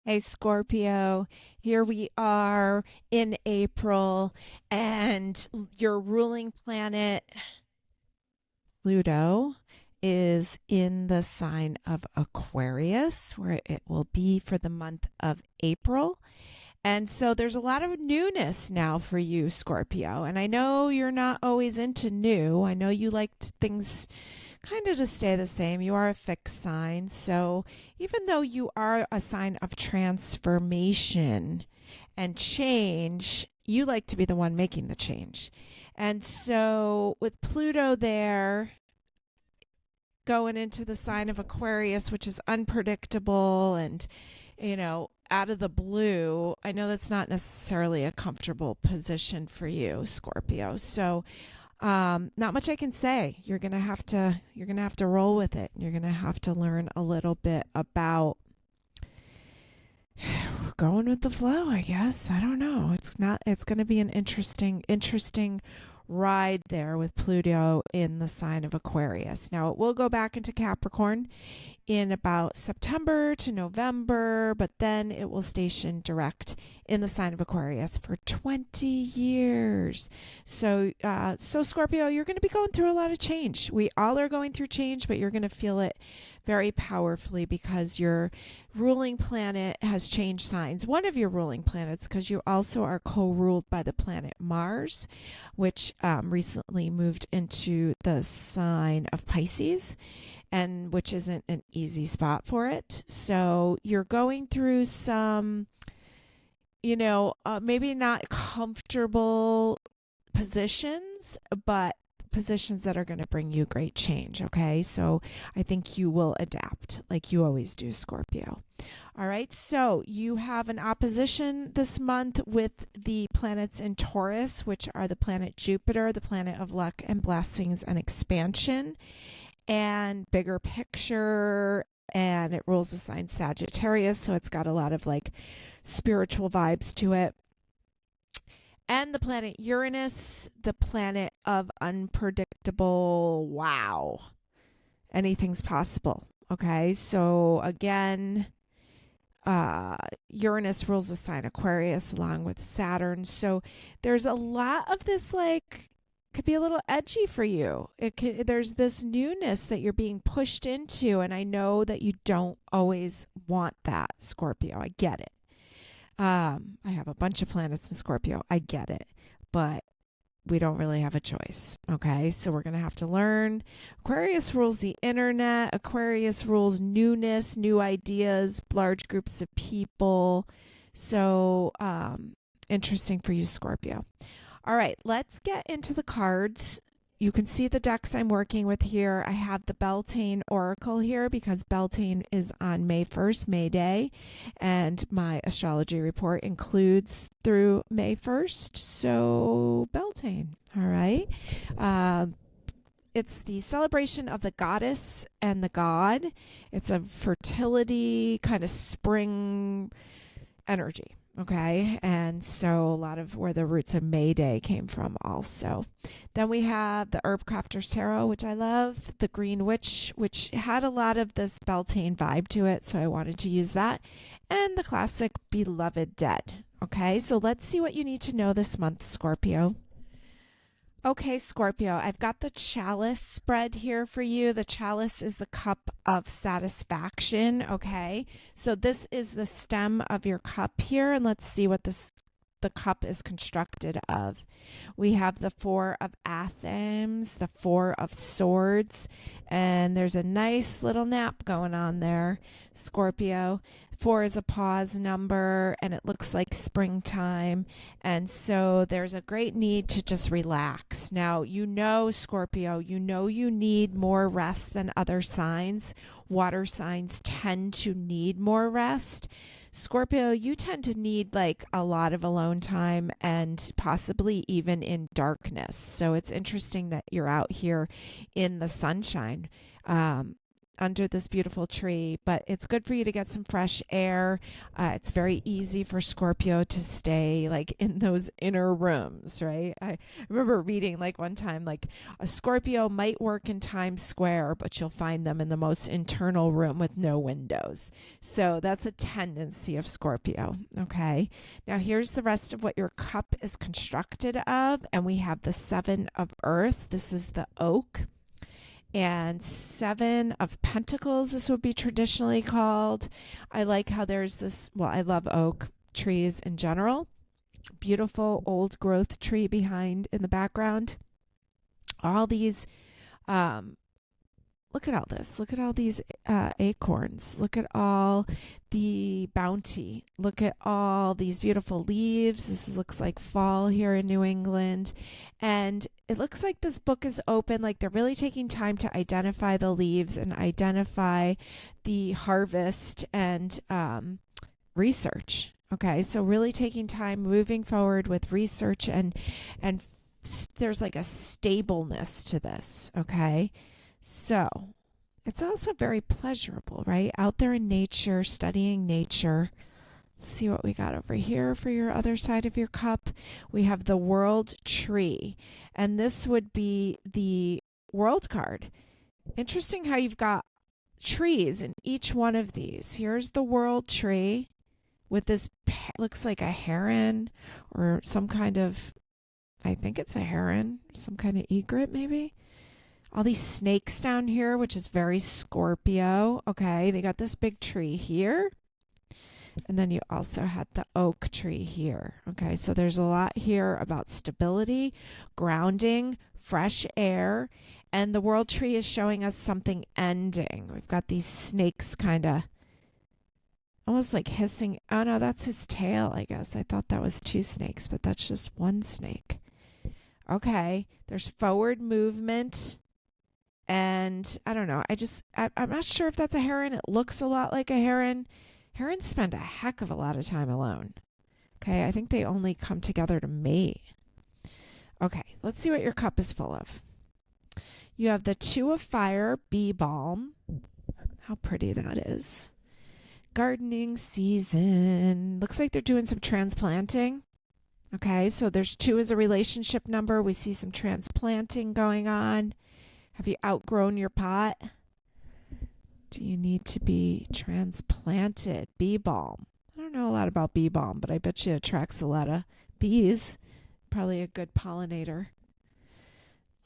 Hey Scorpio, here we are in April, and your ruling planet, Pluto, is in the sign of Aquarius, where it will be for the month of April. And so there's a lot of newness now for you, Scorpio. And I know you're not always into new. I know you like things kind of to stay the same. You are a fixed sign. So even though you are a sign of transformation and change, you like to be the one making the change. And so with Pluto there, going into the sign of Aquarius, which is unpredictable and, out of the blue, I know that's not necessarily a comfortable position for you, Scorpio. So, not much I can say. You're gonna have to roll with it. You're gonna have to learn a little bit about going with the flow, I guess. I don't know. It's gonna be an interesting ride there with Pluto in the sign of Aquarius. Now it will go back into Capricorn in about September to November, but then it will station direct in the sign of Aquarius for 20 years. So Scorpio, you're going to be going through a lot of change. We all are going through change, but you're going to feel it very powerfully because your ruling planet has changed signs. One of your ruling planets, because you also are co-ruled by the planet Mars, which recently moved into the sign of Pisces, and which isn't an easy spot for it. So you're going through some, maybe not comfortable positions, but positions that are going to bring you great change. Okay. So I think you will adapt like you always do, Scorpio. All right. So you have an opposition this month with the planets in Taurus, which are the planet Jupiter, the planet of luck and blessings and expansion and bigger picture, and it rules the sign Sagittarius, so it's got a lot of like spiritual vibes to it. And the planet Uranus, the planet of unpredictable, wow, anything's possible. Okay, so again, Uranus rules the sign Aquarius along with Saturn, so there's a lot of this like could be a little edgy for you. There's this newness that you're being pushed into, and I know that you don't always want that, Scorpio. I get it. I have a bunch of planets in Scorpio. I get it, but we don't really have a choice. Okay, so we're gonna have to learn. Aquarius rules the internet. Aquarius rules newness, new ideas, large groups of people. So interesting for you, Scorpio. All right, let's get into the cards. You can see the decks I'm working with here. I have the Beltane Oracle here because Beltane is on May 1st, May Day, and my astrology report includes through May 1st. So, Beltane, all right. It's the celebration of the goddess and the god. It's a fertility kind of spring energy. Okay, and so a lot of where the roots of May Day came from also. Then we have the Herb Crafter's Tarot, which I love, the Green Witch, which had a lot of this Beltane vibe to it, so I wanted to use that, and the classic Beloved Dead. Okay, so let's see what you need to know this month, Scorpio. Okay, Scorpio, I've got the chalice spread here for you. The chalice is the cup of satisfaction. Okay, so this is the stem of your cup here, and let's see what the cup is constructed of. We have the Four of Athens, the Four of Swords, and there's a nice little nap going on there, Scorpio. Four is a pause number, and it looks like springtime. And so there's a great need to just relax. Now, Scorpio, you need more rest than other signs. Water signs tend to need more rest. Scorpio, you tend to need like a lot of alone time and possibly even in darkness. So it's interesting that you're out here in the sunshine. under this beautiful tree, but it's good for you to get some fresh air. It's very easy for Scorpio to stay like in those inner rooms, right? I remember reading like one time, like a Scorpio might work in Times Square, but you'll find them in the most internal room with no windows. So that's a tendency of Scorpio. Okay. Now here's the rest of what your cup is constructed of. And we have the Seven of Earth. This is the oak. And Seven of Pentacles, this would be traditionally called. I like how there's this, well, I love oak trees in general. Beautiful old growth tree behind in the background. All these, look at all this. Look at all these acorns. Look at all the bounty. Look at all these beautiful leaves. This looks like fall here in New England. And it looks like this book is open, like they're really taking time to identify the leaves and identify the harvest and research. Okay, so really taking time, moving forward with research and there's like a stableness to this. Okay, so it's also very pleasurable, right? Out there in nature, studying nature. Let's see what we got over here for your other side of your cup. We have the World Tree, and this would be the World card. Interesting how you've got trees in each one of these. Here's the World Tree with this, looks like a heron or some kind of, I think it's a heron, some kind of egret maybe. All these snakes down here, which is very Scorpio. Okay, they got this big tree here. And then you also had the oak tree here. Okay, so there's a lot here about stability, grounding, fresh air. And the World Tree is showing us something ending. We've got these snakes kind of almost like hissing. Oh, no, that's his tail, I guess. I thought that was two snakes, but that's just one snake. Okay, there's forward movement. And I don't know. I'm not sure if that's a heron. It looks a lot like a heron. Herons spend a heck of a lot of time alone. Okay, I think they only come together to mate. Okay, let's see what your cup is full of. You have the Two of Fire, bee balm. How pretty that is. Gardening season. Looks like they're doing some transplanting. Okay, so there's 2 as a relationship number. We see some transplanting going on. Have you outgrown your pot? Do you need to be transplanted? Bee balm. I don't know a lot about bee balm, but I bet you it attracts a lot of bees. Probably a good pollinator.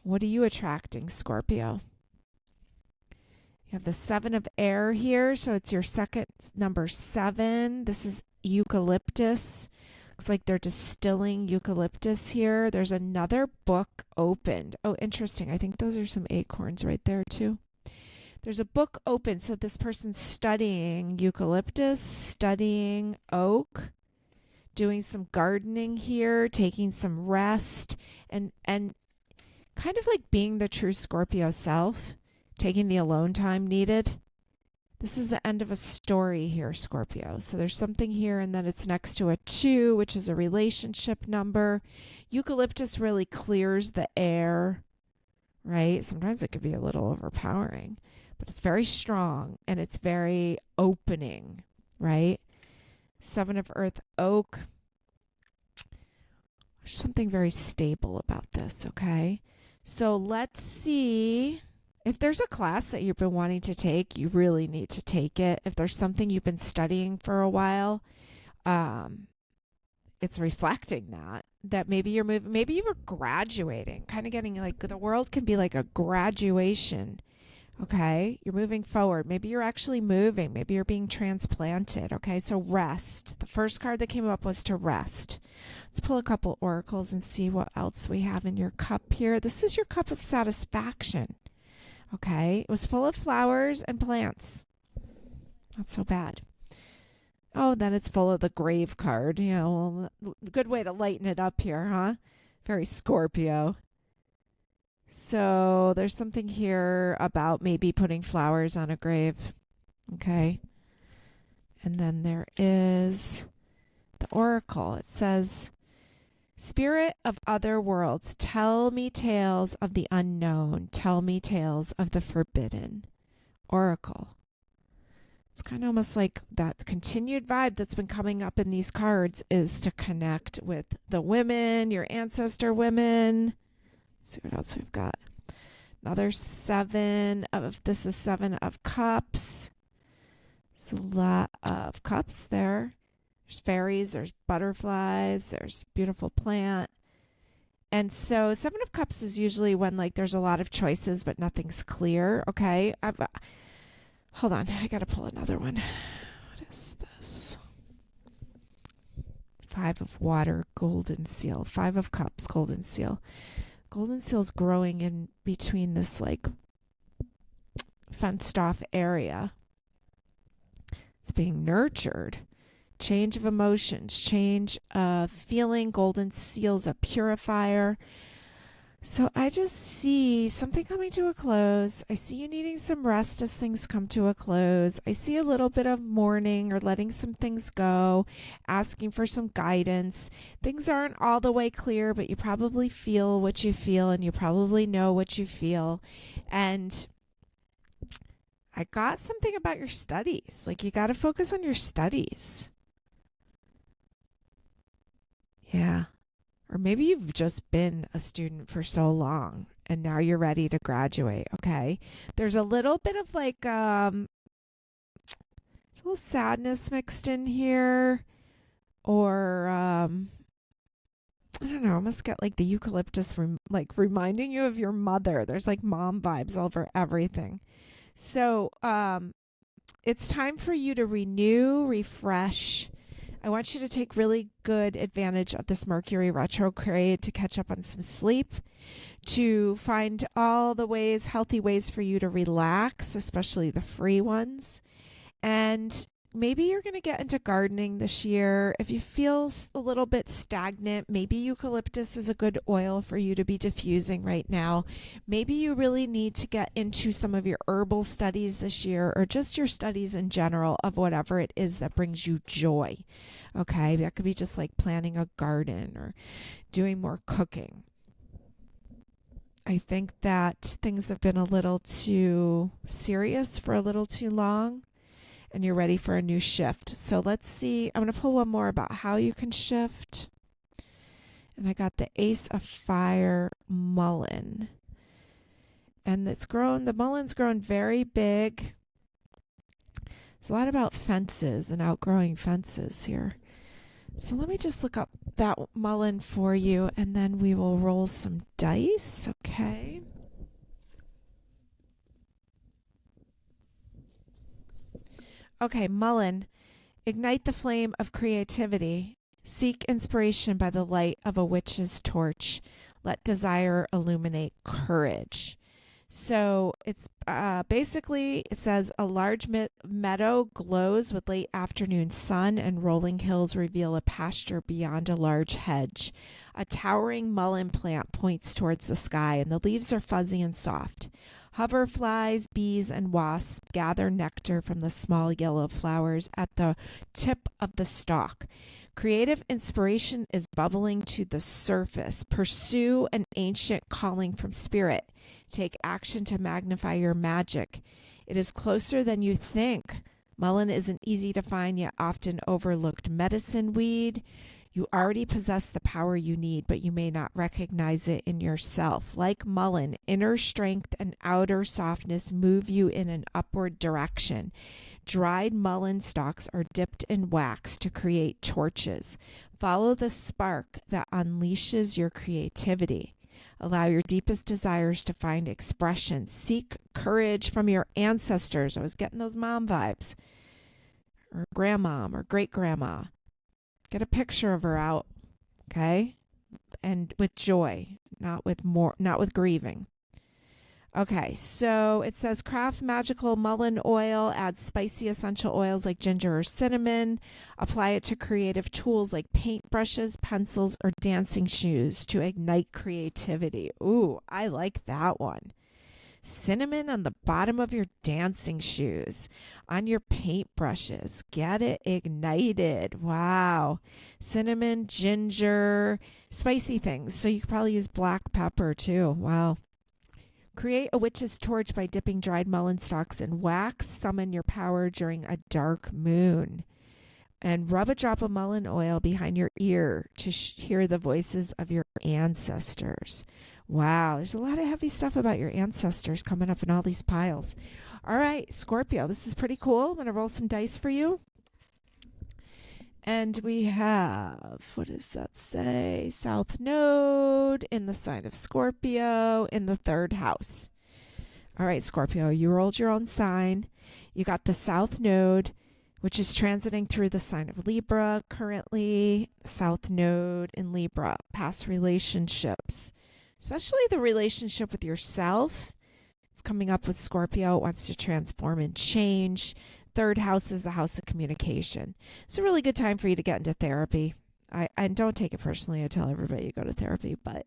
What are you attracting, Scorpio? You have the 7 of air here, so it's your second number 7. This is eucalyptus. Looks like they're distilling eucalyptus here. There's another book opened. Oh, interesting. I think those are some acorns right there too. There's a book open, so this person's studying eucalyptus, studying oak, doing some gardening here, taking some rest, and kind of like being the true Scorpio self, taking the alone time needed. This is the end of a story here, Scorpio. So there's something here, and then it's next to a 2, which is a relationship number. Eucalyptus really clears the air, right? Sometimes it could be a little overpowering. But it's very strong and it's very opening, right? 7 of Earth, oak. There's something very stable about this, okay? So let's see. If there's a class that you've been wanting to take, you really need to take it. If there's something you've been studying for a while, it's reflecting that maybe you're moving, maybe you were graduating, kind of getting like the world can be like a graduation. Okay, you're moving forward. Maybe you're actually moving. Maybe you're being transplanted. Okay, so rest. The first card that came up was to rest. Let's pull a couple oracles and see what else we have in your cup here. This is your cup of satisfaction. Okay, it was full of flowers and plants. Not so bad. Oh, then it's full of the grave card. You know, good way to lighten it up here, huh? Very Scorpio. So there's something here about maybe putting flowers on a grave. Okay. And then there is the oracle. It says, Spirit of other worlds, tell me tales of the unknown. Tell me tales of the forbidden. oracle. It's kind of almost like that continued vibe that's been coming up in these cards is to connect with the women, your ancestor women. Let's see what else we've got. Another this is 7 of cups. It's a lot of cups there. There's fairies, there's butterflies, there's beautiful plant. And so 7 of cups is usually when like there's a lot of choices, but nothing's clear. Okay. Hold on. I got to pull another one. What is this? 5 of water, golden seal. 5 of cups, golden seal. Golden seal's growing in between this like fenced off area. It's being nurtured. Change of emotions, change of feeling. Golden seal's a purifier. So I just see something coming to a close. I see you needing some rest as things come to a close. I see a little bit of mourning or letting some things go, asking for some guidance. Things aren't all the way clear, but you probably feel what you feel and you probably know what you feel. And I got something about your studies. Like you got to focus on your studies. Yeah. Or maybe you've just been a student for so long and now you're ready to graduate, okay? There's a little bit of like a little sadness mixed in here. Or I don't know, I almost get like the eucalyptus reminding you of your mother. There's like mom vibes over everything. So it's time for you to renew, refresh. I want you to take really good advantage of this Mercury retrograde to catch up on some sleep, to find all the ways, healthy ways for you to relax, especially the free ones. And maybe you're going to get into gardening this year. If you feel a little bit stagnant, maybe eucalyptus is a good oil for you to be diffusing right now. Maybe you really need to get into some of your herbal studies this year, or just your studies in general of whatever it is that brings you joy. Okay, that could be just like planting a garden or doing more cooking. I think that things have been a little too serious for a little too long, and you're ready for a new shift. So let's see. I'm going to pull one more about how you can shift. And I got the Ace of Fire mullein. And the mullin's grown very big. It's a lot about fences and outgrowing fences here. So let me just look up that mullein for you, and then we will roll some dice. Okay. Okay, mullein, ignite the flame of creativity. Seek inspiration by the light of a witch's torch. Let desire illuminate courage. So it's basically, it says a large meadow glows with late afternoon sun, and rolling hills reveal a pasture beyond a large hedge. A towering mullein plant points towards the sky, and the leaves are fuzzy and soft. Hoverflies, bees, and wasps gather nectar from the small yellow flowers at the tip of the stalk. Creative inspiration is bubbling to the surface. Pursue an ancient calling from spirit. Take action to magnify your magic. It is closer than you think. Mullein is an easy to find yet often overlooked medicine weed. You already possess the power you need, but you may not recognize it in yourself. Like mullein, inner strength and outer softness move you in an upward direction. Dried mullein stalks are dipped in wax to create torches. Follow the spark that unleashes your creativity. Allow your deepest desires to find expression. Seek courage from your ancestors. I was getting those mom vibes. Or grandmom or great-grandma. Get a picture of her out, okay? And with joy, not with grieving. Okay, so it says craft magical mullein oil, add spicy essential oils like ginger or cinnamon, apply it to creative tools like paintbrushes, pencils, or dancing shoes to ignite creativity. Ooh, I like that one. Cinnamon on the bottom of your dancing shoes, on your paintbrushes. Get it ignited. Wow. Cinnamon, ginger, spicy things. So you could probably use black pepper too. Wow. Create a witch's torch by dipping dried mullein stalks in wax. Summon your power during a dark moon. And rub a drop of mullein oil behind your ear to hear the voices of your ancestors. Wow, there's a lot of heavy stuff about your ancestors coming up in all these piles. All right, Scorpio, this is pretty cool. I'm going to roll some dice for you. And we have, what does that say? South Node in the sign of Scorpio in the 3rd house. All right, Scorpio, you rolled your own sign. You got the South Node, which is transiting through the sign of Libra currently. South Node in Libra, past relationships, especially the relationship with yourself. It's coming up with Scorpio. It wants to transform and change. 3rd house is the house of communication. It's a really good time for you to get into therapy. I don't take it personally. I tell everybody you go to therapy, but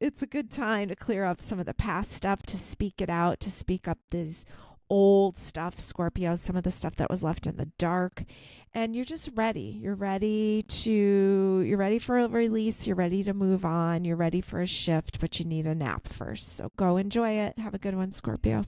it's a good time to clear up some of the past stuff, to speak it out, to speak up this old stuff, Scorpio, some of the stuff that was left in the dark. And you're just ready. You're ready for a release. You're ready to move on. You're ready for a shift, but you need a nap first. So go enjoy it. Have a good one, Scorpio.